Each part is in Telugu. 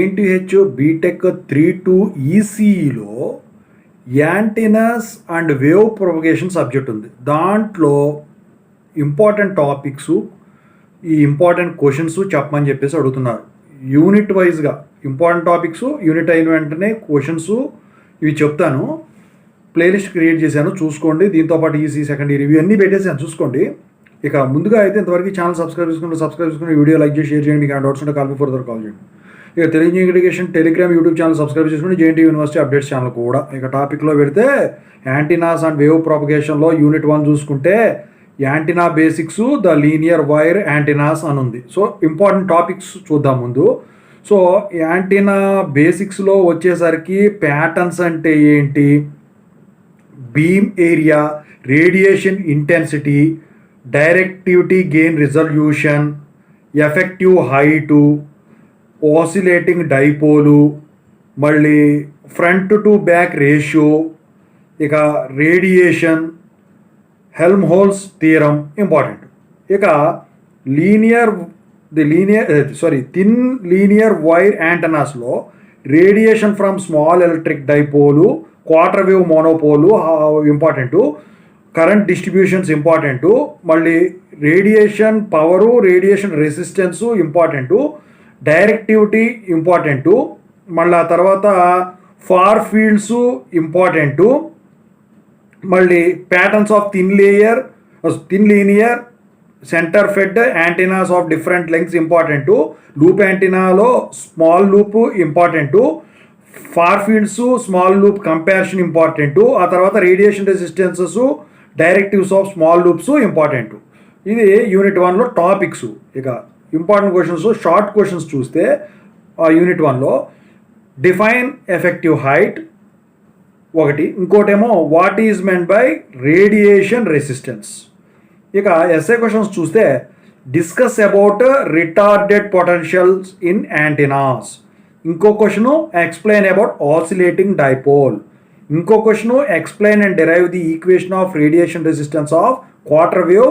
ఎన్టీహెచ్ బీటెక్ 3-2 ఈసీఈలో antennas and wave propagation subject ఉంది. దాంట్లో ఇంపార్టెంట్ టాపిక్స్, ఈ ఇంపార్టెంట్ క్వశ్చన్స్ చెప్పమని చెప్పేసి అడుగుతున్నారు. యూనిట్ వైజ్గా ఇంపార్టెంట్ టాపిక్స్, యూనిట్ అయిన వెంటనే క్వశ్చన్స్ ఇవి చెప్తాను. ప్లేలిస్ట్ క్రియేట్ చేశాను, చూసుకోండి. దీంతోపాటు ఈసీ సెకండ్ ఇయర్ ఇవి అన్నీ పెట్టేసాను, చూసుకోండి. ఇక ముందుగా అయితే ఇంతవరకు ఛానల్ సబ్స్క్రైబ్ చేసుకుని వీడియో లైక్ చేసి షేర్ చేయండి. మీకు డౌట్స్ ఉంటే కాల్ ఫర్దర్ కాల్ చేయండి. ఇక Telugu education Telegram YouTube channel subscribe చేసుకుని జేఎన్టీ యూనివర్సిటీ అప్డేట్స్ ఛానల్ కూడా. ఇక టాపిక్లో పెడితే యాంటీనాస్ అండ్ వేవ్ ప్రాపగేషన్లో యూనిట్ 1 చూసుకుంటే antenna basics, the linear wire antennas అని ఉంది. సో ఇంపార్టెంట్ టాపిక్స్ చూద్దాం ముందు. సో యాంటీనా బేసిక్స్లో వచ్చేసరికి ప్యాటర్న్స్ అంటే ఏంటి, beam area, radiation intensity, directivity gain resolution, effective height, oscillating dipole, మళ్ళీ ఫ్రంట్ టు బ్యాక్ రేషియో, ఇక రేడియేషన్, హెల్మ్హోల్ట్జ్ థియరం ఇంపార్టెంట్. ఇక థిన్ లీనియర్ వైర్ యాంటనాస్లో radiation from small electric dipole, quarter wave monopole important, current distributions important, మళ్ళీ radiation power, radiation resistance important, directivity important, మళ్ళీ ఆ తర్వాత ఫార్ ఫీల్డ్స్ ఇంపార్టెంటు, మళ్ళీ patterns of thin linear center fed antennas of different lengths important, loop యాంటీనాలో small loop important, far fields small loop comparison important, ఆ తర్వాత radiation resistances, directives of small loops important. ఇది యూనిట్ 1లో టాపిక్స్. ఇక ఇంపార్టెంట్ క్వశ్చన్స్, షార్ట్ క్వశ్చన్స్ చూస్తే యూనిట్ 1లో డిఫైన్ ఎఫెక్టివ్ హైట్ ఒకటి, ఇంకోటేమో what is meant by radiation resistance. ఇక ఎస్ఏ క్వశ్చన్స్ చూస్తే discuss about retarded potentials in antennas, ఇంకో question explain about oscillating dipole, ఇంకో question explain and derive the equation of radiation resistance of quarter wave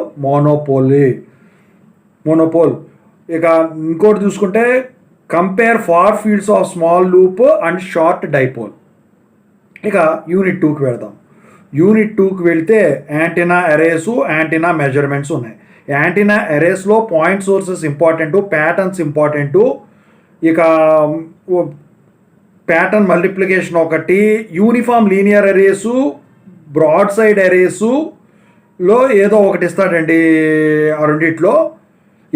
monopole. ఇక ఇంకోటి చూసుకుంటే compare far fields of small loop and short dipole. ఇక యూనిట్ 2కి వెళ్దాం. యూనిట్ 2కి వెళ్తే యాంటీనా అరేస్, యాంటీనా మెజర్మెంట్స్ ఉన్నాయి. యాంటీనా అరేస్లో point sources important, patterns important, ఇక ప్యాటర్న్ మల్టిప్లికేషన్ ఒకటి, uniform linear arrays, broad side అరేసులో ఏదో ఒకటి ఇస్తాడండి. ఆ రెండిట్లో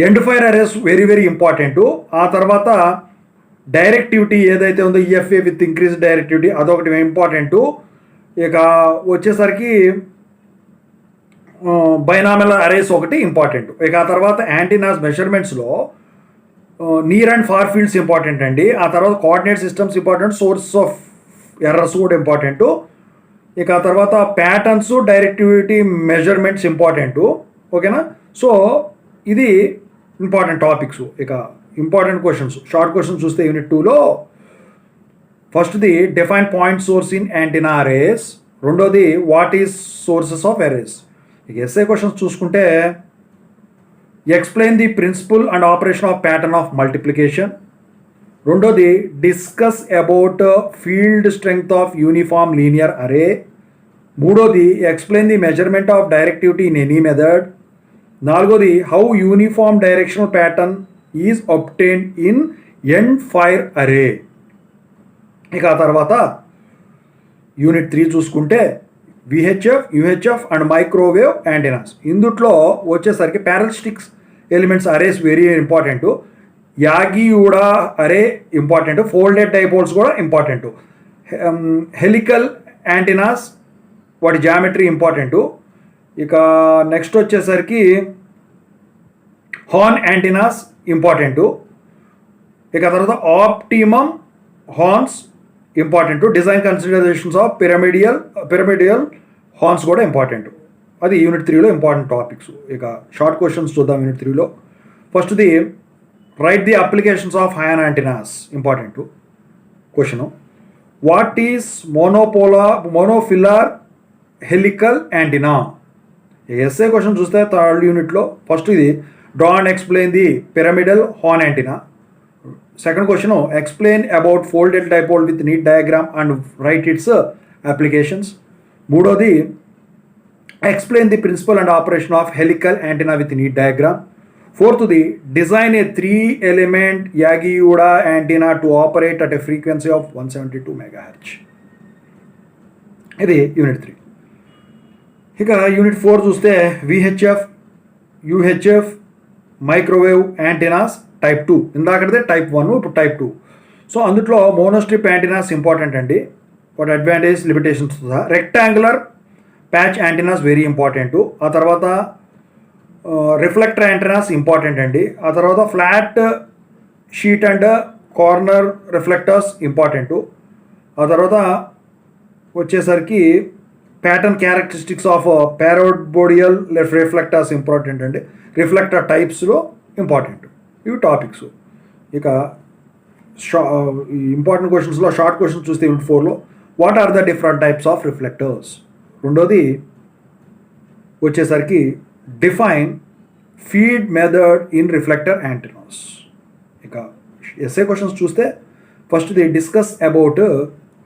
end fire arrays very very important. ఆ తర్వాత డైరెక్టివిటీ ఏదైతే ఉందో ఈఎఫ్ఏ విత్ ఇంక్రీజ్ డైరెక్టివిటీ అదొకటి ఇంపార్టెంటు. ఇక వచ్చేసరికి బైనామిల్ అరేస్ ఒకటి ఇంపార్టెంట్. ఇక ఆ తర్వాత యాంటీనాస్ మెజర్మెంట్స్లో near and far fields important అండి. ఆ తర్వాత coordinate systems important, source of errors కూడా ఇంపార్టెంటు. ఇక ఆ తర్వాత ప్యాటర్న్స్, డైరెక్టివిటీ మెజర్మెంట్స్ ఇంపార్టెంటు. ఓకేనా? సో ఇది ఇంపార్టెంట్ టాపిక్స్. ఇక ఇంపార్టెంట్ క్వశ్చన్స్, షార్ట్ క్వశ్చన్స్ చూస్తే యూనిట్ 2లో ఫస్ట్ది define point source in antenna arrays, రెండోది what is sources of arrays. ఇక ఎస్ఏ క్వశ్చన్స్ చూసుకుంటే explain the principle and operation of pattern of multiplication, రెండోది discuss about field strength of uniform linear array, మూడోది explain the measurement of directivity in any method, నాలుగోది how uniform directional pattern is obtained in end fire array. ఇక ఆ తర్వాత యూనిట్ 3 చూసుకుంటే VHF, UHF and microwave antennas. ఇందుట్లో వచ్చేసరికి parasitics elements arrays very important, Yagi Uda array important, folded dipoles కూడా ఇంపార్టెంటు, హెలికల్ యాంటీనాస్ వాటి జామెట్రీ ఇంపార్టెంటు. ఇక నెక్స్ట్ వచ్చేసరికి హార్న్ యాంటీనాస్ ఇంపార్టెంటు. ఇక తర్వాత optimum horns important, design considerations of పిరమిడియల్ horns కూడా ఇంపార్టెంటు. అది యూనిట్ 3లో ఇంపార్టెంట్ టాపిక్స్. ఇక షార్ట్ క్వశ్చన్స్ చూద్దాం యూనిట్ 3లో. ఫస్ట్ది write the applications of horn antennas important question. What is monofilar helical antenna. SA question చూస్తే థర్డ్ యూనిట్లో ఫస్ట్ ఇది draw and explain the pyramidal horn antenna, second question explain about folded dipole with neat diagram and write its applications. మూడోది explain the principle and operation of helical antenna with neat diagram. ఫోర్త్ది design A 3-element Yagi Uda antenna to operate at a frequency of 172 MHz. ఇది యూనిట్ 3. ఇక యూనిట్ 4 చూస్తే VHF, UHF microwave antennas type 2. ఇందాకటిదే టైప్ 1, ఇప్పుడు టైప్ 2. సో అందులో మోనోస్ట్రిప్ యాంటీనాస్ ఇంపార్టెంట్ అండి, వాటి అడ్వాంటేజ్ లిమిటేషన్స్ సహా. Rectangular patch antennas very important. ఆ తర్వాత రిఫ్లెక్టర్ యాంటీనాస్ ఇంపార్టెంట్ అండి. ఆ తర్వాత flat sheet and corner reflectors important. ఆ తర్వాత వచ్చేసరికి pattern characteristics of paraboloidal reflectors important అండి. రిఫ్లెక్టర్ టైప్స్లో ఇంపార్టెంట్. ఇవి టాపిక్స్. ఇక ఇంపార్టెంట్ క్వశ్చన్స్లో షార్ట్ క్వశ్చన్స్ చూస్తే యూనిట్ 4లో what are the different types of reflectors. రెండోది వచ్చేసరికి define feed method in reflector antennas. ఇక ఎస్ఏ క్వశ్చన్స్ చూస్తే ఫస్ట్ది discuss about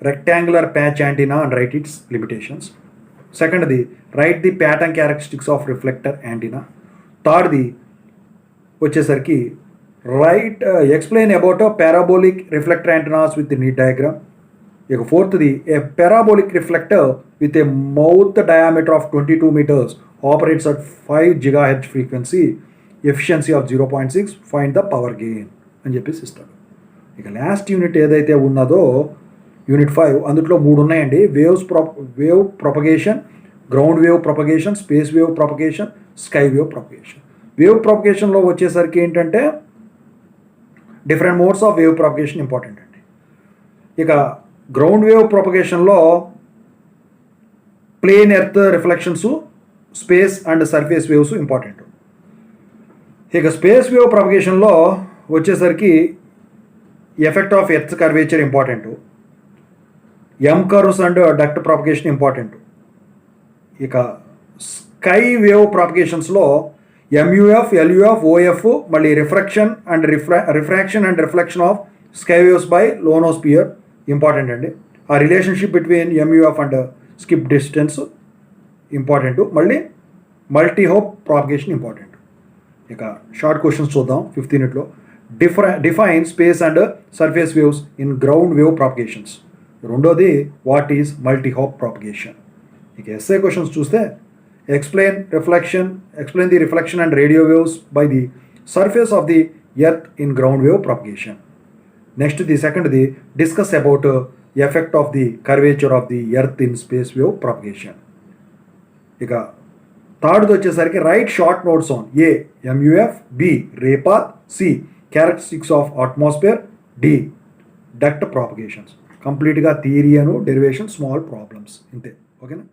rectangular patch antenna and write its limitations. సెకండ్ది write the pattern characteristics of reflector antenna. థర్డ్ది వచ్చేసరికి write explain about parabolic reflector antennas with neat diagram. ఇక ఫోర్త్ది a parabolic reflector with a mouth diameter of 22 meters operates at 5 GHz frequency, efficiency of 0.6, find the power gain అని చెప్పేసి ఇస్తాడు. ఇక లాస్ట్ యూనిట్ ఏదైతే ఉన్నదో యూనిట్ 5, అందులో 3 ఉన్నాయండి. Wave propagation, ground wave propagation, space wave propagation, sky wave propagation. Wave ప్రొపగేషన్లో వచ్చేసరికి ఏంటంటే different modes of wave propagation important అండి. ఇక గ్రౌండ్ వేవ్ ప్రొపగేషన్లో plane earth reflections, space and surface waves important. ఇక స్పేస్ వేవ్ ప్రొపగేషన్లో వచ్చేసరికి effect of earth curvature important, M curves and duct propagation important. ఇక స్కై వేవ్ ప్రొపగేషన్స్లో MUF, LUF, OF, మళ్ళీ refraction and reflection of sky waves by లోనోస్పియర్ important అండి. ఆ relationship between MUF and skip distance important. మళ్ళీ మల్టీ హోప్ ప్రాపగేషన్ ఇంపార్టెంట్. ఇక షార్ట్ క్వశ్చన్స్ చూద్దాం 5th యూనిట్లో. Define space and surface waves in ground wave propagations. రెండోది what is multi hop propagation. ఇక ఎస్ఏ క్వశ్చన్స్ చూస్తే explain the reflection and radio waves by the surface of the earth in ground wave propagation. Next, the second, discuss about effect of the curvature of the earth in space wave propagation. ఇక థర్డ్ వచ్చేసరికి right short notes on A MUF, B ray path, C characteristics of atmosphere, D duct propagations. కంప్లీట్గా థియరీ అను డెరివేషన్ స్మాల్ ప్రాబ్లమ్స్ ఇంతే. ఓకేనా.